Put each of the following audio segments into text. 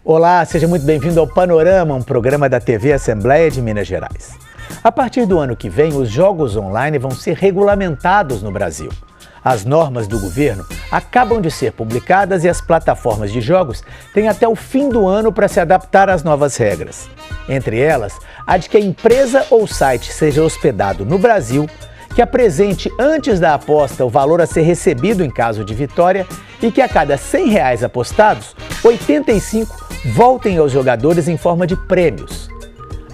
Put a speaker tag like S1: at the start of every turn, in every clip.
S1: Olá, seja muito bem-vindo ao Panorama, um programa da TV Assembleia de Minas Gerais. A partir do ano que vem, os jogos online vão ser regulamentados no Brasil. As normas do governo acabam de ser publicadas e as plataformas de jogos têm até o fim do ano para se adaptar às novas regras. Entre elas, a de que a empresa ou site seja hospedado no Brasil, que apresente antes da aposta o valor a ser recebido em caso de vitória e que a cada R$100 apostados, 85 voltem aos jogadores em forma de prêmios.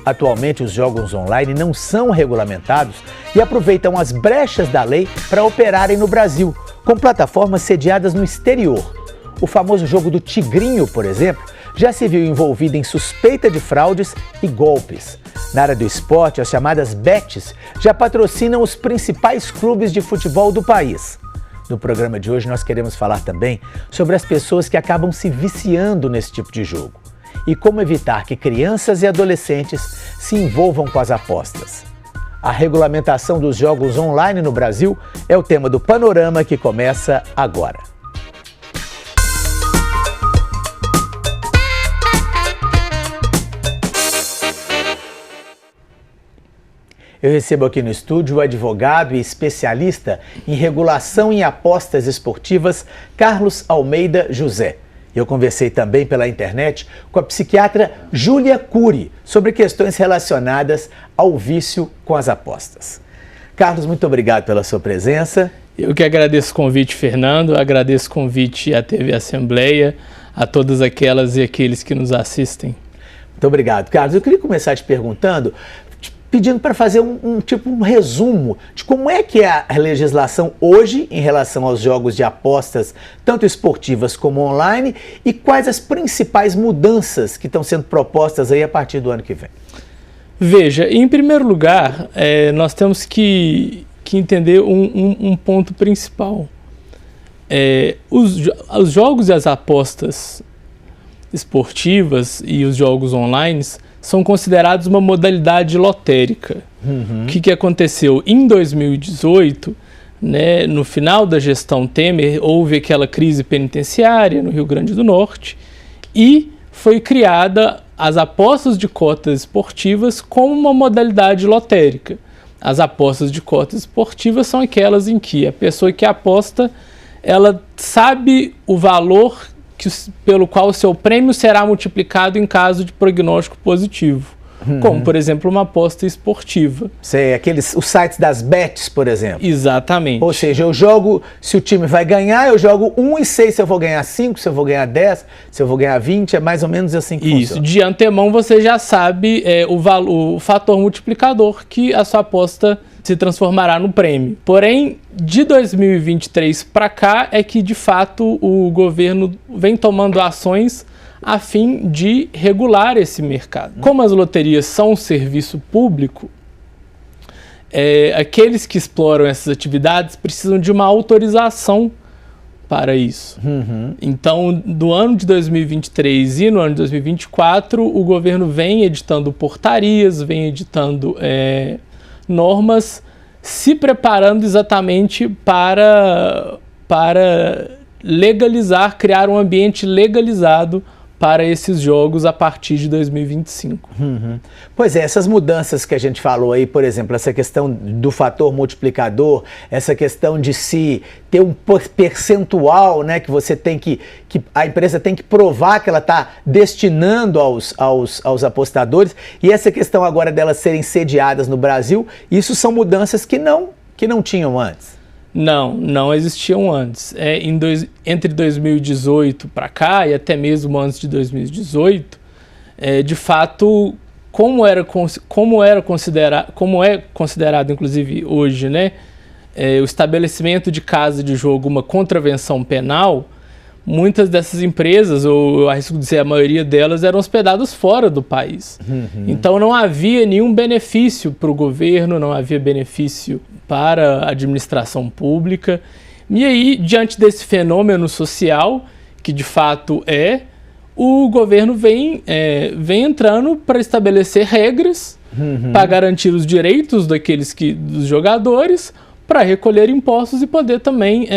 S1: Atualmente, os jogos online não são regulamentados e aproveitam as brechas da lei para operarem no Brasil, com plataformas sediadas no exterior. O famoso jogo do Tigrinho, por exemplo, já se viu envolvido em suspeita de fraudes e golpes. Na área do esporte, as chamadas bets já patrocinam os principais clubes de futebol do país. No programa de hoje, nós queremos falar também sobre as pessoas que acabam se viciando nesse tipo de jogo e como evitar que crianças e adolescentes se envolvam com as apostas. A regulamentação dos jogos online no Brasil é o tema do Panorama que começa agora. Eu recebo aqui no estúdio o advogado e especialista em regulação em apostas esportivas, Carlos Almeida José. Eu conversei também pela internet com a psiquiatra Júlia Cury sobre questões relacionadas ao vício com as apostas. Carlos, muito obrigado pela sua presença.
S2: Eu que agradeço o convite, Fernando, agradeço o convite à TV Assembleia, a todas aquelas e aqueles que nos assistem.
S1: Muito obrigado, Carlos. Eu queria começar te perguntando, pedindo para fazer um resumo de como é que é a legislação hoje em relação aos jogos de apostas, tanto esportivas como online, e quais as principais mudanças que estão sendo propostas aí a partir do ano que vem.
S2: Veja, em primeiro lugar, nós temos que entender um ponto principal. Os jogos e as apostas esportivas e os jogos online são considerados uma modalidade lotérica. O que aconteceu? Em 2018, né, no final da gestão Temer, houve aquela crise penitenciária no Rio Grande do Norte e foi criada as apostas de cotas esportivas como uma modalidade lotérica. As apostas de cotas esportivas são aquelas em que a pessoa que aposta, ela sabe o valor pelo qual o seu prêmio será multiplicado em caso de prognóstico positivo, como, por exemplo, uma aposta esportiva.
S1: Sei, os sites das bets, por exemplo.
S2: Exatamente.
S1: Ou seja, eu jogo, se o time vai ganhar, eu jogo 1 e 6, se eu vou ganhar 5, se eu vou ganhar 10, se eu vou ganhar 20, é mais ou menos assim que funciona.
S2: Isso, de antemão você já sabe o fator multiplicador que a sua aposta se transformará no prêmio. Porém, de 2023 para cá é que, de fato, o governo vem tomando ações a fim de regular esse mercado. Como as loterias são um serviço público, aqueles que exploram essas atividades precisam de uma autorização para isso. Então, do ano de 2023 e no ano de 2024, o governo vem editando portarias, vem editando normas, se preparando exatamente para legalizar, criar um ambiente legalizado para esses jogos a partir de 2025.
S1: Pois é, essas mudanças que a gente falou aí, por exemplo, essa questão do fator multiplicador, essa questão de se ter um percentual, né, que você tem que a empresa tem que provar que ela está destinando aos apostadores, e essa questão agora delas serem sediadas no Brasil, isso são mudanças que não tinham antes.
S2: Não existiam antes. Entre 2018 para cá e até mesmo antes de 2018, de fato, como é considerado inclusive hoje, né, o estabelecimento de casa de jogo uma contravenção penal, muitas dessas empresas, ou eu arrisco dizer a maioria delas, eram hospedadas fora do país. Então não havia nenhum benefício para o governo, não havia benefício para a administração pública. E aí, diante desse fenômeno social, que de fato o governo vem entrando para estabelecer regras para garantir os direitos dos jogadores, para recolher impostos e poder também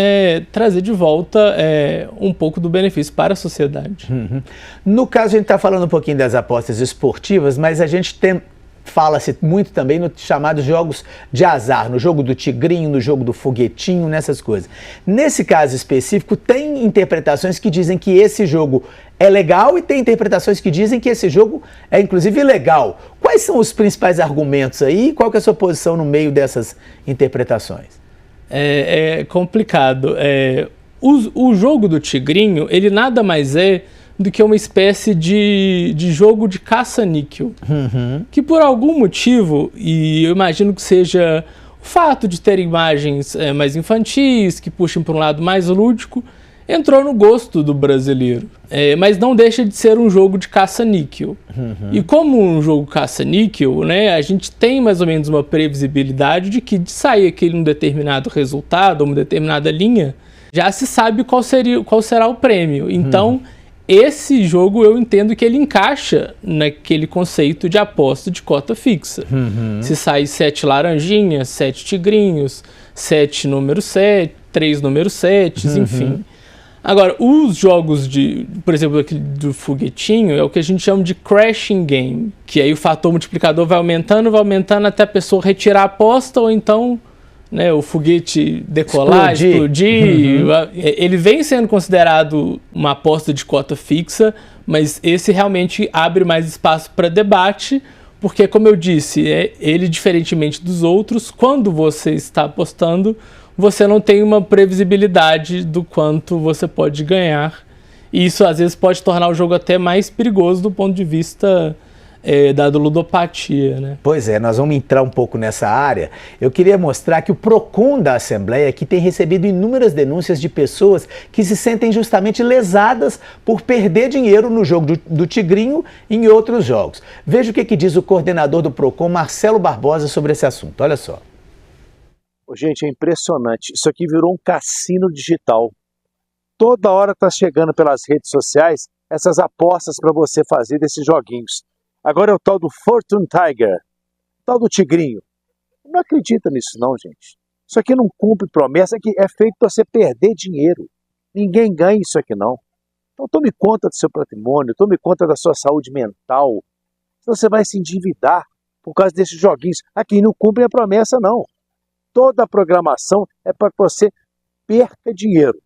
S2: trazer de volta um pouco do benefício para a sociedade.
S1: Uhum. No caso, a gente está falando um pouquinho das apostas esportivas, mas a gente fala-se muito também nos chamados jogos de azar, no jogo do tigrinho, no jogo do foguetinho, nessas coisas. Nesse caso específico, tem interpretações que dizem que esse jogo é legal e tem interpretações que dizem que esse jogo é inclusive ilegal. Quais são os principais argumentos aí e qual que é a sua posição no meio dessas interpretações?
S2: É complicado. O jogo do tigrinho, ele nada mais é do que uma espécie de jogo de caça-níquel, que por algum motivo, e eu imagino que seja o fato de ter imagens mais infantis, que puxem para um lado mais lúdico, entrou no gosto do brasileiro. Mas não deixa de ser um jogo de caça-níquel. E como um jogo caça-níquel, né, a gente tem mais ou menos uma previsibilidade de que de sair aquele um determinado resultado, uma determinada linha, já se sabe qual será o prêmio. Então, esse jogo eu entendo que ele encaixa naquele conceito de aposta de cota fixa. Se sair 7 laranjinhas, 7 tigrinhos, 7 número 7, 3 número 7, enfim. Agora, os jogos por exemplo, aquele do foguetinho, é o que a gente chama de crashing game, que aí o fator multiplicador vai aumentando até a pessoa retirar a aposta ou então, né, o foguete decolar, explodir. Ele vem sendo considerado uma aposta de cota fixa, mas esse realmente abre mais espaço para debate, porque, como eu disse, ele, diferentemente dos outros, quando você está apostando, você não tem uma previsibilidade do quanto você pode ganhar. E isso, às vezes, pode tornar o jogo até mais perigoso do ponto de vista da ludopatia, né?
S1: Pois é, nós vamos entrar um pouco nessa área. Eu queria mostrar que o PROCON da Assembleia que tem recebido inúmeras denúncias de pessoas que se sentem justamente lesadas por perder dinheiro no jogo do tigrinho e em outros jogos. Veja o que diz o coordenador do PROCON, Marcelo Barbosa, sobre esse assunto. Olha só.
S3: Gente, é impressionante. Isso aqui virou um cassino digital. Toda hora está chegando pelas redes sociais essas apostas para você fazer desses joguinhos. Agora é o tal do Fortune Tiger, o tal do tigrinho. Não acredita nisso não, gente. Isso aqui não cumpre promessa, que é feito para você perder dinheiro. Ninguém ganha isso aqui não. Então tome conta do seu patrimônio, tome conta da sua saúde mental. Você vai se endividar por causa desses joguinhos. Aqui não cumpre a promessa não. Toda a programação é para que você perca dinheiro.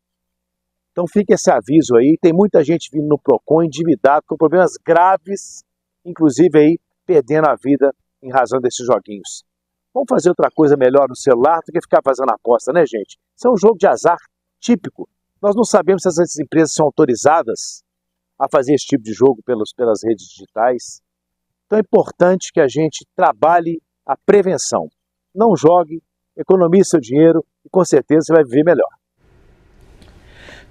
S3: Então fica esse aviso aí, tem muita gente vindo no PROCON endividado, com problemas graves, inclusive aí perdendo a vida em razão desses joguinhos. Vamos fazer outra coisa melhor no celular do que ficar fazendo aposta, né, gente? Isso é um jogo de azar típico. Nós não sabemos se essas empresas são autorizadas a fazer esse tipo de jogo pelas redes digitais. Então é importante que a gente trabalhe a prevenção. Não jogue, economize seu dinheiro e com certeza você vai viver melhor.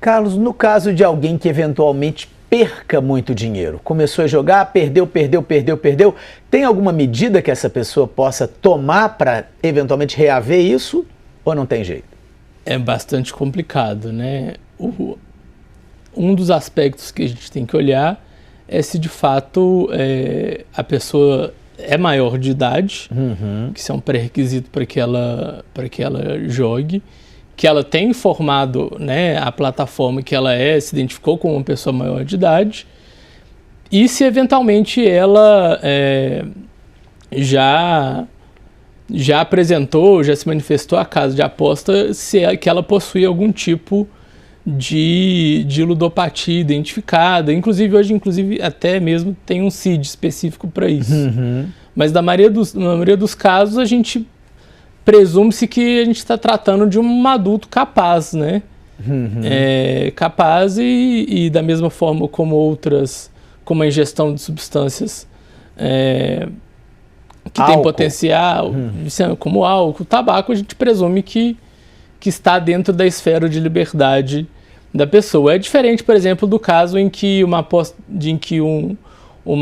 S1: Carlos, no caso de alguém que eventualmente perca muito dinheiro, começou a jogar, perdeu, tem alguma medida que essa pessoa possa tomar para eventualmente reaver isso ou não tem jeito?
S2: É bastante complicado, né? Um dos aspectos que a gente tem que olhar é se de fato a pessoa é maior de idade, que isso é um pré-requisito para que ela jogue, que ela tem informado, né, a plataforma que ela se identificou como uma pessoa maior de idade, e se eventualmente ela já apresentou, já se manifestou à casa de aposta que ela possui algum tipo de ludopatia identificada. Inclusive, hoje até mesmo tem um CID específico para isso. Mas na maioria dos casos, a gente presume-se que a gente está tratando de um adulto capaz, né? Capaz e da mesma forma como outras, como a ingestão de substâncias que tem potencial, como álcool, tabaco, a gente presume que está dentro da esfera de liberdade da pessoa. É diferente, por exemplo, do caso em que uma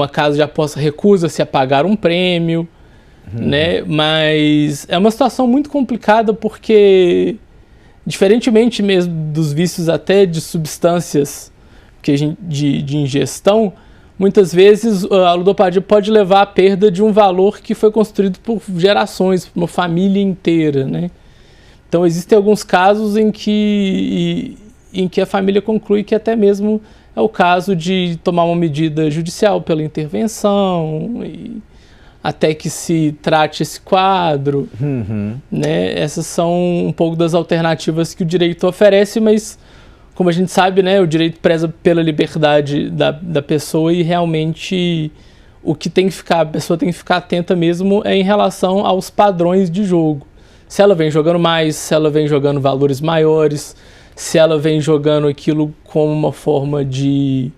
S2: casa de aposta recusa-se a pagar um prêmio, né? Mas é uma situação muito complicada porque, diferentemente mesmo dos vícios até de substâncias de ingestão, muitas vezes a ludopatia pode levar à perda de um valor que foi construído por gerações, por uma família inteira, né? Então, existem alguns casos em que a família conclui que até mesmo é o caso de tomar uma medida judicial pela intervenção, até que se trate esse quadro. Né? Essas são um pouco das alternativas que o direito oferece, mas, como a gente sabe, né, o direito preza pela liberdade da pessoa e realmente o que a pessoa tem que ficar atenta mesmo é em relação aos padrões de jogo. Se ela vem jogando mais, se ela vem jogando valores maiores, se ela vem jogando aquilo como uma forma de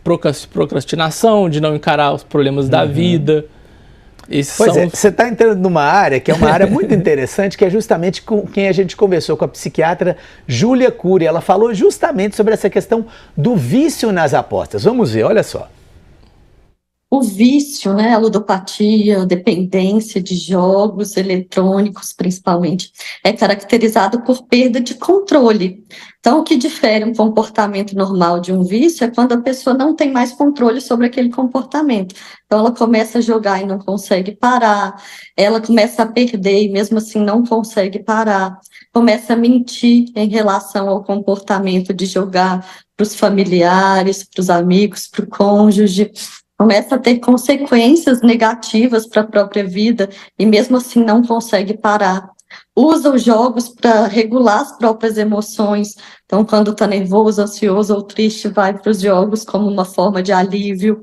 S2: procrastinação, de não encarar os problemas da vida.
S1: Você está entrando numa área que é uma área muito interessante, que é justamente com quem a gente conversou, com a psiquiatra Júlia Cury. Ela falou justamente sobre essa questão do vício nas apostas. Vamos ver, olha só.
S4: O vício, né, a ludopatia, a dependência de jogos eletrônicos, principalmente, é caracterizado por perda de controle. Então, o que difere um comportamento normal de um vício é quando a pessoa não tem mais controle sobre aquele comportamento. Então, ela começa a jogar e não consegue parar, ela começa a perder e mesmo assim não consegue parar, começa a mentir em relação ao comportamento de jogar para os familiares, para os amigos, para o cônjuge, começa a ter consequências negativas para a própria vida e mesmo assim não consegue parar. Usa os jogos para regular as próprias emoções. Então, quando está nervoso, ansioso ou triste, vai para os jogos como uma forma de alívio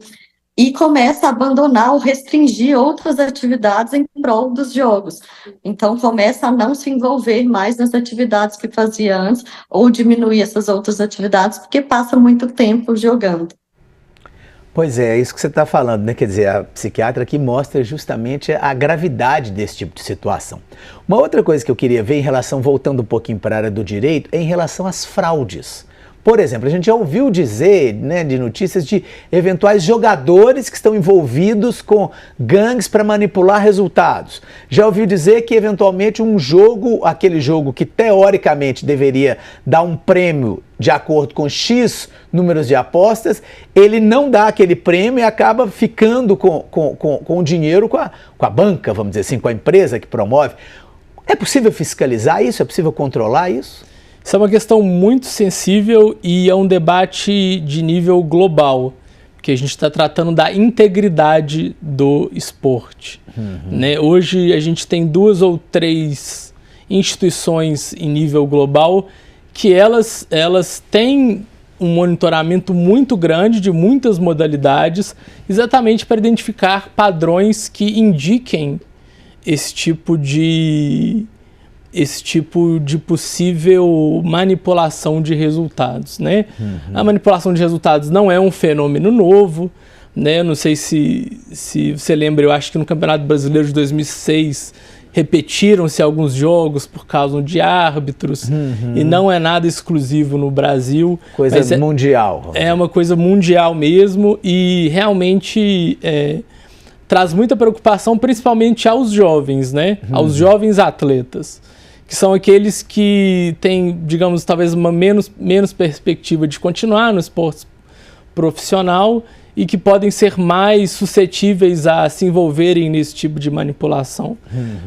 S4: e começa a abandonar ou restringir outras atividades em prol dos jogos. Então, começa a não se envolver mais nas atividades que fazia antes ou diminuir essas outras atividades porque passa muito tempo jogando.
S1: Pois é isso que você está falando, né? Quer dizer, a psiquiatra aqui mostra justamente a gravidade desse tipo de situação. Uma outra coisa que eu queria ver voltando um pouquinho para a área do direito, é em relação às fraudes. Por exemplo, a gente já ouviu dizer, né, de notícias de eventuais jogadores que estão envolvidos com gangues para manipular resultados. Já ouviu dizer que eventualmente aquele jogo que teoricamente deveria dar um prêmio de acordo com X números de apostas, ele não dá aquele prêmio e acaba ficando com o dinheiro com a banca, vamos dizer assim, com a empresa que promove. É possível fiscalizar isso? É possível controlar isso?
S2: Isso é uma questão muito sensível e é um debate de nível global, porque a gente está tratando da integridade do esporte. Né? Hoje a gente tem 2 ou 3 instituições em nível global que elas têm um monitoramento muito grande de muitas modalidades, exatamente para identificar padrões que indiquem esse tipo de possível manipulação de resultados, né? A manipulação de resultados não é um fenômeno novo, né? Não sei se você lembra, eu acho que no Campeonato Brasileiro de 2006 repetiram-se alguns jogos por causa de árbitros, e não é nada exclusivo no Brasil.
S1: Coisa mundial.
S2: É uma coisa mundial mesmo e realmente traz muita preocupação, principalmente aos jovens, né? Aos jovens atletas, que são aqueles que têm, digamos, talvez uma menos perspectiva de continuar no esporte profissional e que podem ser mais suscetíveis a se envolverem nesse tipo de manipulação.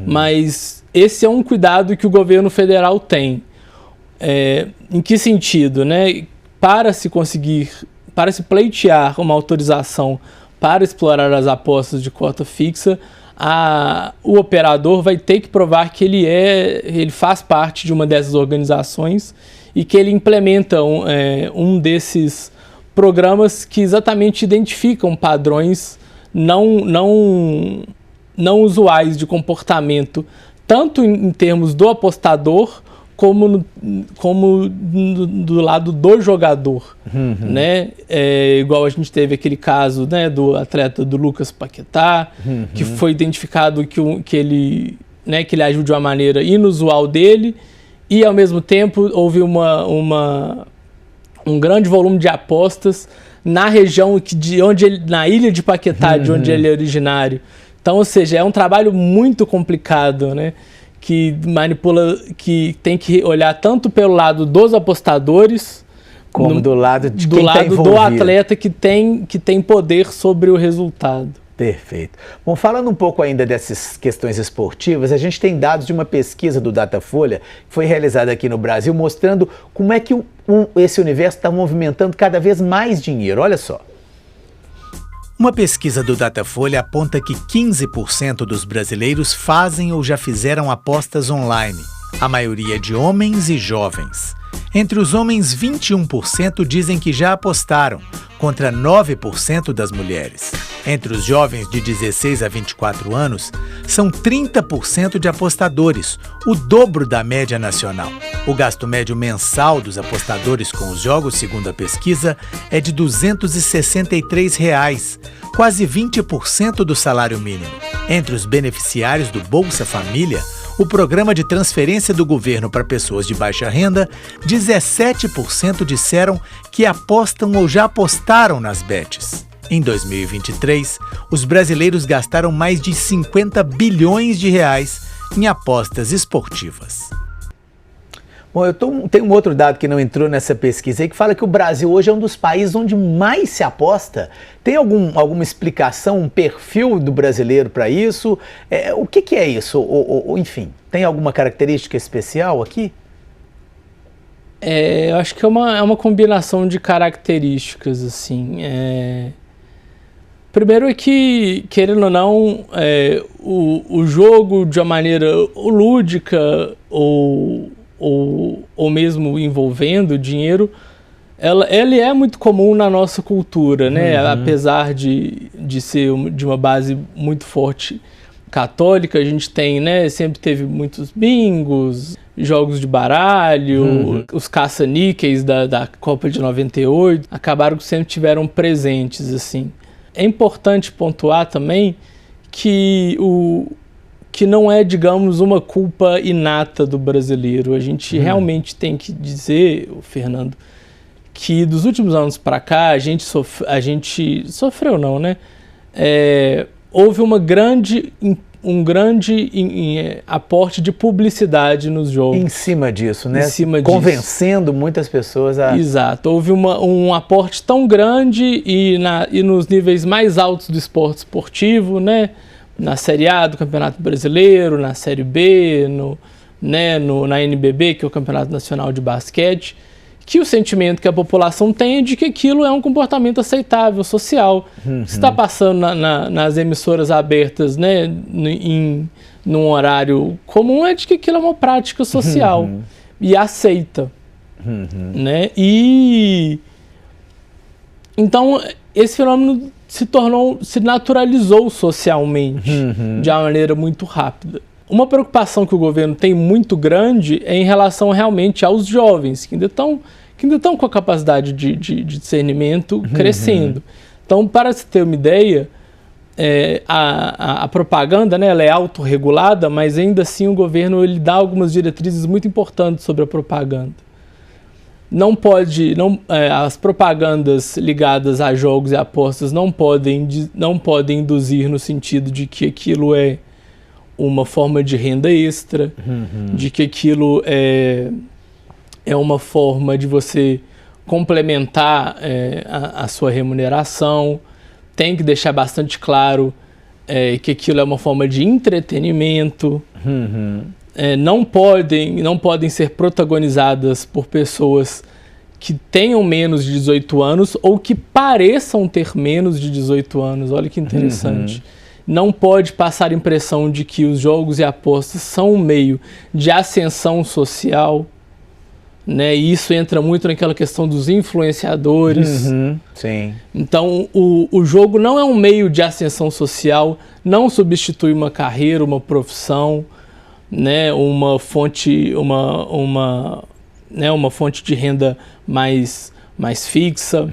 S2: Mas esse é um cuidado que o governo federal tem. Em que sentido, né? Para se pleitear uma autorização para explorar as apostas de cota fixa, o operador vai ter que provar que ele faz parte de uma dessas organizações e que ele implementa um desses programas que exatamente identificam padrões não usuais de comportamento, tanto em termos do apostador como do lado do jogador, né? Igual a gente teve aquele caso, né, do atleta do Lucas Paquetá, que foi identificado que ele agiu de uma maneira inusual dele e, ao mesmo tempo, houve um grande volume de apostas na região na ilha de Paquetá, de onde ele é originário. Então, ou seja, é um trabalho muito complicado, né? Que tem que olhar tanto pelo lado dos apostadores,
S1: como do lado de quem está envolvido.
S2: Do atleta que tem poder sobre o resultado.
S1: Perfeito. Bom, falando um pouco ainda dessas questões esportivas, a gente tem dados de uma pesquisa do Datafolha, que foi realizada aqui no Brasil, mostrando como é que esse universo está movimentando cada vez mais dinheiro. Olha só. Uma pesquisa do Datafolha aponta que 15% dos brasileiros fazem ou já fizeram apostas online, a maioria de homens e jovens. Entre os homens, 21% dizem que já apostaram, contra 9% das mulheres. Entre os jovens de 16 a 24 anos, são 30% de apostadores, o dobro da média nacional. O gasto médio mensal dos apostadores com os jogos, segundo a pesquisa, é de R$ 263, quase 20% do salário mínimo. Entre os beneficiários do Bolsa Família, o programa de transferência do governo para pessoas de baixa renda, 17% disseram que apostam ou já apostaram nas bets. Em 2023, os brasileiros gastaram mais de 50 bilhões de reais em apostas esportivas. Bom, tenho um outro dado que não entrou nessa pesquisa aí, que fala que o Brasil hoje é um dos países onde mais se aposta. Tem alguma explicação, um perfil do brasileiro para isso? O que é isso? Enfim, tem alguma característica especial aqui?
S2: Eu acho que é uma combinação de características, assim. Primeiro é que, querendo ou não, o jogo de uma maneira lúdica ou mesmo envolvendo dinheiro, ele é muito comum na nossa cultura, né? Uhum. Apesar de ser de uma base muito forte católica, a gente tem, né? Sempre teve muitos bingos, jogos de baralho, os caça-níqueis da Copa de 98, acabaram que sempre tiveram presentes, assim. É importante pontuar também que não é, digamos, uma culpa inata do brasileiro. A gente realmente tem que dizer, Fernando, que dos últimos anos para cá a gente sofreu não, né? Houve um grande aporte de publicidade nos jogos.
S1: Em cima disso, né?
S2: Em cima
S1: convencendo muitas pessoas a...
S2: Exato. Houve um aporte tão grande e nos níveis mais altos do esporte esportivo, né? Na Série A do Campeonato Brasileiro, na Série B, na NBB, que é o Campeonato Nacional de Basquete, que o sentimento que a população tem é de que aquilo é um comportamento aceitável, social. Se está passando nas emissoras abertas, né, num horário comum, é de que aquilo é uma prática social e aceita. Né? E então esse fenômeno se naturalizou socialmente de uma maneira muito rápida. Uma preocupação que o governo tem muito grande é em relação realmente aos jovens, que ainda estão com a capacidade de discernimento crescendo. Então, para se ter uma ideia, a propaganda, né, ela é autorregulada, mas ainda assim o governo ele dá algumas diretrizes muito importantes sobre a propaganda. As propagandas ligadas a jogos e apostas não podem induzir no sentido de que aquilo é uma forma de renda extra, de que aquilo é uma forma de você complementar a sua remuneração. Tem que deixar bastante claro que aquilo é uma forma de entretenimento. Não podem ser protagonizadas por pessoas que tenham menos de 18 anos ou que pareçam ter menos de 18 anos. Olha que interessante. Não pode passar a impressão de que os jogos e apostas são um meio de ascensão social, né? E isso entra muito naquela questão dos influenciadores.
S1: Sim.
S2: Então, o jogo não é um meio de ascensão social, não substitui uma carreira, uma profissão, né? Uma fonte de renda mais fixa.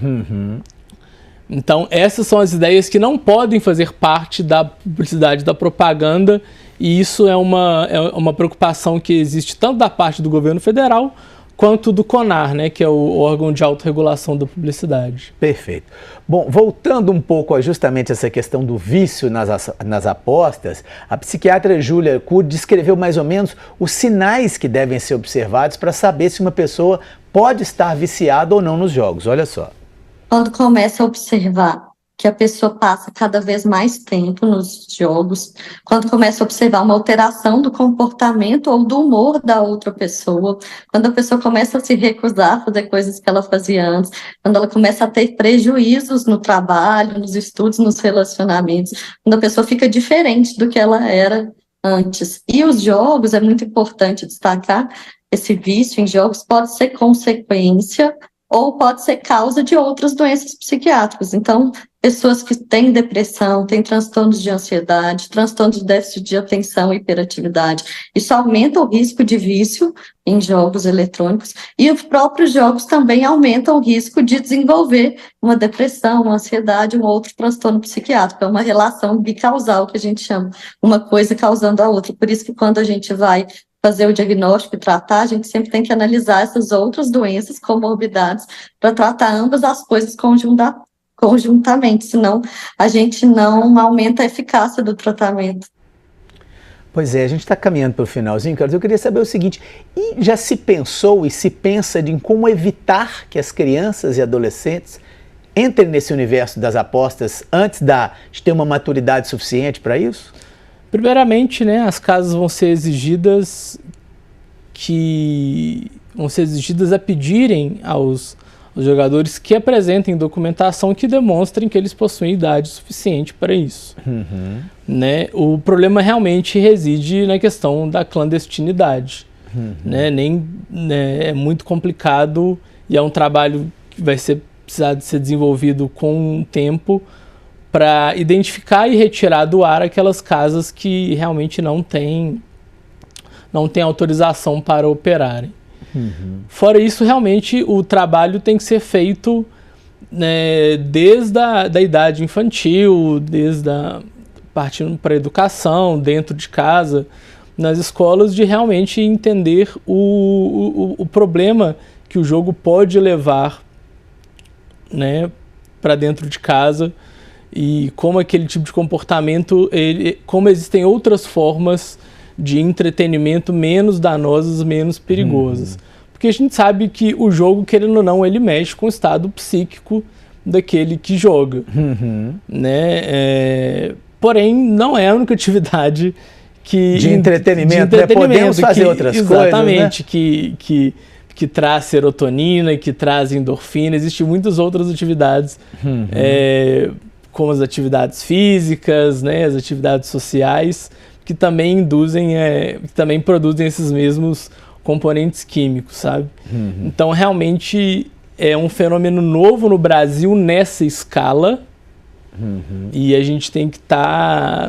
S2: Então, essas são as ideias que não podem fazer parte da publicidade, da propaganda, e isso é uma preocupação que existe tanto da parte do governo federal quanto do CONAR, né, que é o órgão de autorregulação da publicidade.
S1: Perfeito. Bom, voltando um pouco a justamente essa questão do vício nas apostas, a psiquiatra Júlia Cury descreveu mais ou menos os sinais que devem ser observados para saber se uma pessoa pode estar viciada ou não nos jogos. Olha só.
S4: Quando começa a observar que a pessoa passa cada vez mais tempo nos jogos, quando começa a observar uma alteração do comportamento ou do humor da outra pessoa, quando a pessoa começa a se recusar a fazer coisas que ela fazia antes, quando ela começa a ter prejuízos no trabalho, nos estudos, nos relacionamentos, quando a pessoa fica diferente do que ela era antes. E os jogos, é muito importante destacar, esse vício em jogos pode ser consequência ou pode ser causa de outras doenças psiquiátricas. Então, pessoas que têm depressão, têm transtornos de ansiedade, transtornos de déficit de atenção e hiperatividade, isso aumenta o risco de vício em jogos eletrônicos, e os próprios jogos também aumentam o risco de desenvolver uma depressão, uma ansiedade, um outro transtorno psiquiátrico. É uma relação bicausal que a gente chama, uma coisa causando a outra. Por isso que quando a gente vai fazer o diagnóstico e tratar, a gente sempre tem que analisar essas outras doenças, comorbidades, para tratar ambas as coisas conjuntamente, senão a gente não aumenta a eficácia do tratamento.
S1: Pois é, a gente está caminhando para o finalzinho, Carlos. Eu queria saber o seguinte, e já se pensou e se pensa em como evitar que as crianças e adolescentes entrem nesse universo das apostas antes de ter uma maturidade suficiente para isso?
S2: Primeiramente, né, as casas vão ser exigidas a pedirem aos jogadores que apresentem documentação que demonstrem que eles possuem idade suficiente para isso. Né? O problema realmente reside na questão da clandestinidade. É muito complicado e é um trabalho que vai precisar de ser desenvolvido com o tempo para identificar e retirar do ar aquelas casas que realmente não têm autorização para operarem. Fora isso, realmente o trabalho tem que ser feito, né, desde a idade infantil, partindo para a educação, dentro de casa, nas escolas, de realmente entender o problema que o jogo pode levar, né, para dentro de casa, e como aquele tipo de comportamento, como existem outras formas de entretenimento menos danosas, menos perigosas. Porque a gente sabe que o jogo, querendo ou não, ele mexe com o estado psíquico daquele que joga. Né? Porém, não é a única atividade de
S1: entretenimento, né? Podemos fazer outras coisas,
S2: exatamente,
S1: né?
S2: que traz serotonina, que traz endorfina. Existem muitas outras atividades, como as atividades físicas, né, as atividades sociais, que também também produzem esses mesmos componentes químicos, sabe? Então, realmente, é um fenômeno novo no Brasil nessa escala, e a gente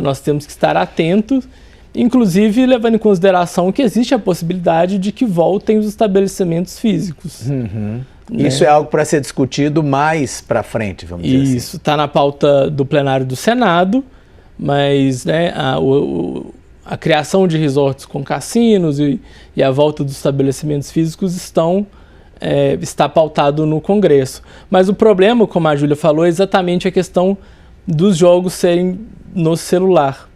S2: nós temos que estar atentos, inclusive levando em consideração que existe a possibilidade de que voltem os estabelecimentos físicos. Né?
S1: Isso é algo para ser discutido mais para frente, vamos dizer assim.
S2: Isso está na pauta do plenário do Senado, mas, né, a criação de resorts com cassinos e a volta dos estabelecimentos físicos está pautado no Congresso. Mas o problema, como a Júlia falou, é exatamente a questão dos jogos serem no celular.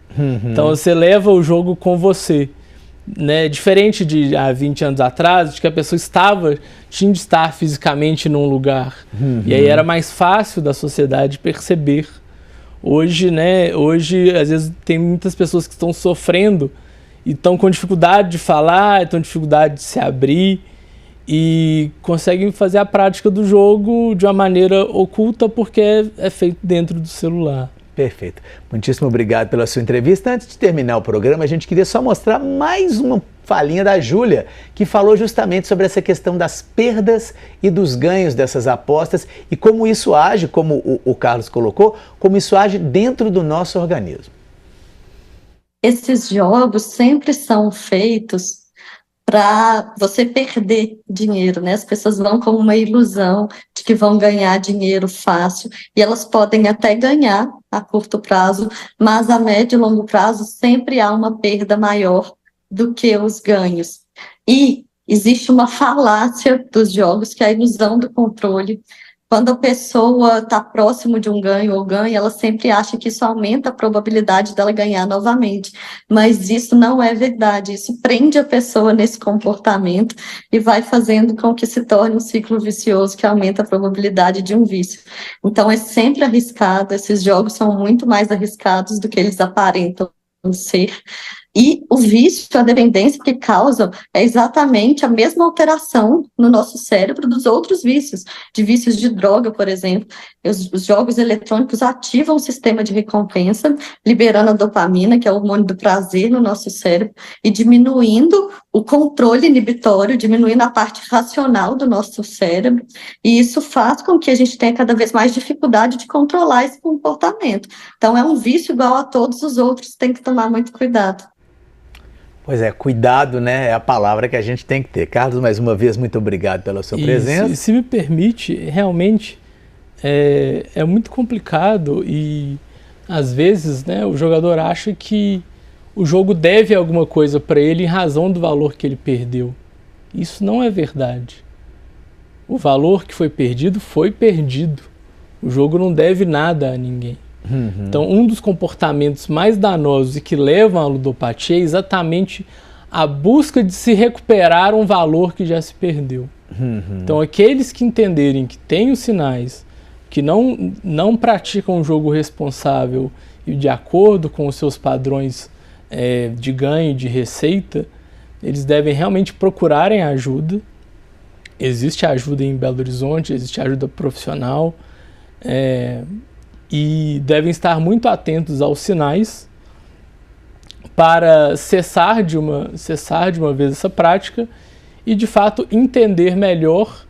S2: Então você leva o jogo com você. Né? Diferente de há 20 anos atrás, de que a pessoa tinha de estar fisicamente num lugar. E aí era mais fácil da sociedade perceber. Hoje, às vezes, tem muitas pessoas que estão sofrendo e estão com dificuldade de falar, estão com dificuldade de se abrir e conseguem fazer a prática do jogo de uma maneira oculta porque é feito dentro do celular.
S1: Perfeito. Muitíssimo obrigado pela sua entrevista. Antes de terminar o programa, a gente queria só mostrar mais uma falinha da Júlia, que falou justamente sobre essa questão das perdas e dos ganhos dessas apostas e como isso age, como o Carlos colocou, como isso age dentro do nosso organismo.
S4: Esses jogos sempre são feitos para você perder dinheiro, né? As pessoas vão com uma ilusão de que vão ganhar dinheiro fácil, e elas podem até ganhar a curto prazo, mas a médio e longo prazo sempre há uma perda maior do que os ganhos. E existe uma falácia dos jogos, que é a ilusão do controle, Quando a pessoa está próximo de um ganho ou ganha, ela sempre acha que isso aumenta a probabilidade dela ganhar novamente. Mas isso não é verdade. Isso prende a pessoa nesse comportamento e vai fazendo com que se torne um ciclo vicioso que aumenta a probabilidade de um vício. Então, é sempre arriscado. Esses jogos são muito mais arriscados do que eles aparentam ser. E o vício, a dependência que causam é exatamente a mesma alteração no nosso cérebro dos outros vícios, de vícios de droga, por exemplo. Os jogos eletrônicos ativam o sistema de recompensa, liberando a dopamina, que é o hormônio do prazer no nosso cérebro, e diminuindo o controle inibitório, diminuindo a parte racional do nosso cérebro, e isso faz com que a gente tenha cada vez mais dificuldade de controlar esse comportamento. Então, é um vício igual a todos os outros, tem que tomar muito cuidado.
S1: Pois é, cuidado, né, é a palavra que a gente tem que ter. Carlos, mais uma vez, muito obrigado pela sua presença.
S2: Se me permite, realmente é muito complicado e, às vezes, né, o jogador acha que o jogo deve alguma coisa para ele em razão do valor que ele perdeu. Isso não é verdade. O valor que foi perdido, foi perdido. O jogo não deve nada a ninguém. Uhum. Então, um dos comportamentos mais danosos e que levam à ludopatia é exatamente a busca de se recuperar um valor que já se perdeu. Uhum. Então, aqueles que entenderem que tem os sinais, que não praticam um jogo responsável e de acordo com os seus padrões de ganho, de receita, eles devem realmente procurarem ajuda. Existe ajuda em Belo Horizonte, existe ajuda profissional, e devem estar muito atentos aos sinais para cessar de uma vez essa prática e, de fato, entender melhor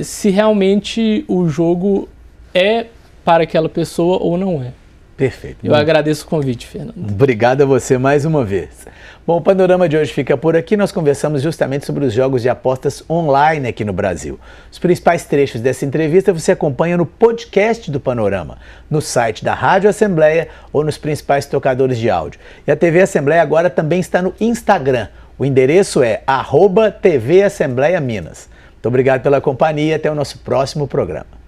S2: se realmente o jogo é para aquela pessoa ou não é.
S1: Perfeito.
S2: Eu agradeço o convite, Fernando.
S1: Obrigado a você mais uma vez. Bom, o Panorama de hoje fica por aqui. Nós conversamos justamente sobre os jogos de apostas online aqui no Brasil. Os principais trechos dessa entrevista você acompanha no podcast do Panorama, no site da Rádio Assembleia ou nos principais tocadores de áudio. E a TV Assembleia agora também está no Instagram. O endereço é @TV Assembleia Minas. Muito obrigado pela companhia e até o nosso próximo programa.